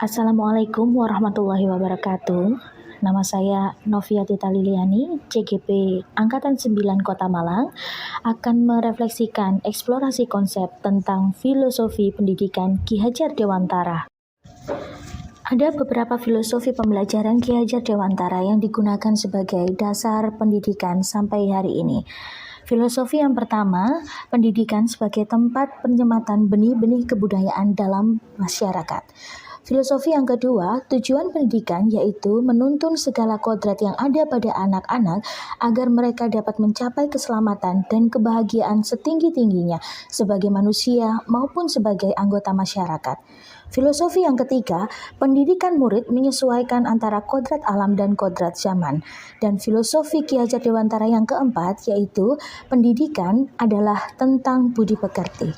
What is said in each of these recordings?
Assalamualaikum warahmatullahi wabarakatuh. Nama saya Noviati Taliliani, CGP Angkatan 9 Kota Malang, akan merefleksikan eksplorasi konsep tentang filosofi pendidikan Ki Hajar Dewantara. Ada beberapa filosofi pembelajaran Ki Hajar Dewantara yang digunakan sebagai dasar pendidikan sampai hari ini. Filosofi yang pertama, pendidikan sebagai tempat penyematan benih-benih kebudayaan dalam masyarakat. Filosofi yang kedua, tujuan pendidikan yaitu menuntun segala kodrat yang ada pada anak-anak agar mereka dapat mencapai keselamatan dan kebahagiaan setinggi-tingginya sebagai manusia maupun sebagai anggota masyarakat. Filosofi yang ketiga, pendidikan murid menyesuaikan antara kodrat alam dan kodrat zaman. Dan filosofi Ki Hajar Dewantara yang keempat, yaitu pendidikan adalah tentang budi pekerti.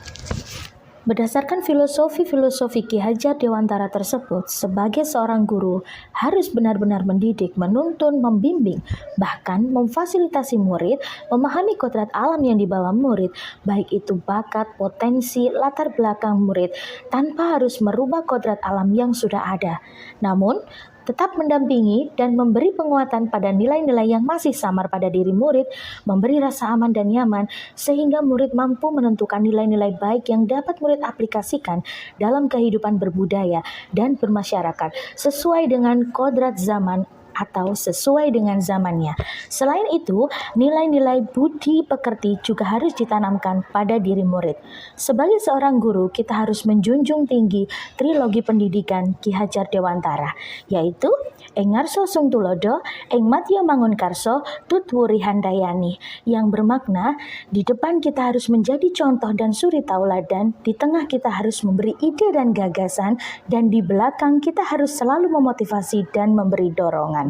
Berdasarkan filosofi Ki Hajar Dewantara tersebut, sebagai seorang guru harus benar-benar mendidik, menuntun, membimbing, bahkan memfasilitasi murid memahami kodrat alam yang dibawa murid, baik itu bakat, potensi, latar belakang murid, tanpa harus merubah kodrat alam yang sudah ada. Namun, tetap mendampingi dan memberi penguatan pada nilai-nilai yang masih samar pada diri murid, memberi rasa aman dan nyaman, sehingga murid mampu menentukan nilai-nilai baik yang dapat murid aplikasikan dalam kehidupan berbudaya dan bermasyarakat, sesuai dengan kodrat zaman atau sesuai dengan zamannya. Selain itu, nilai-nilai budi pekerti juga harus ditanamkan pada diri murid. Sebagai seorang guru, kita harus menjunjung tinggi trilogi pendidikan Ki Hajar Dewantara, yaitu Ing Ngarso Sung Tulodo, Ing Matya Mangunkarso, Tutwuri Handayani, yang bermakna di depan kita harus menjadi contoh dan suri tauladan, di tengah kita harus memberi ide dan gagasan, dan di belakang kita harus selalu memotivasi dan memberi dorongan.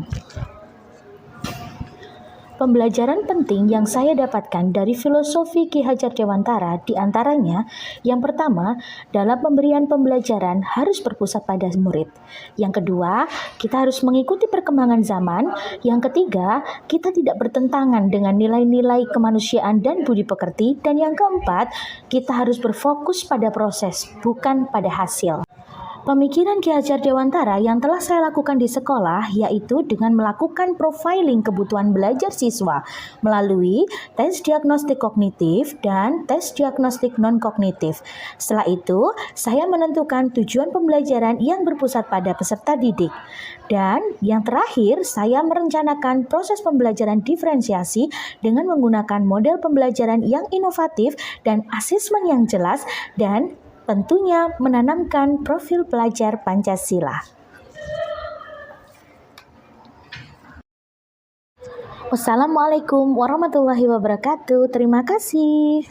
Pembelajaran penting yang saya dapatkan dari filosofi Ki Hajar Dewantara diantaranya, yang pertama, dalam pemberian pembelajaran harus berpusat pada murid. Yang kedua, kita harus mengikuti perkembangan zaman. Yang ketiga, kita tidak bertentangan dengan nilai-nilai kemanusiaan dan budi pekerti. Dan yang keempat, kita harus berfokus pada proses, bukan pada hasil. Pemikiran Ki Hajar Dewantara yang telah saya lakukan di sekolah yaitu dengan melakukan profiling kebutuhan belajar siswa melalui tes diagnostik kognitif dan tes diagnostik non-kognitif. Setelah itu, saya menentukan tujuan pembelajaran yang berpusat pada peserta didik. Dan yang terakhir, saya merencanakan proses pembelajaran diferensiasi dengan menggunakan model pembelajaran yang inovatif dan asesmen yang jelas, dan tentunya menanamkan profil pelajar Pancasila. Wassalamualaikum warahmatullahi wabarakatuh. Terima kasih.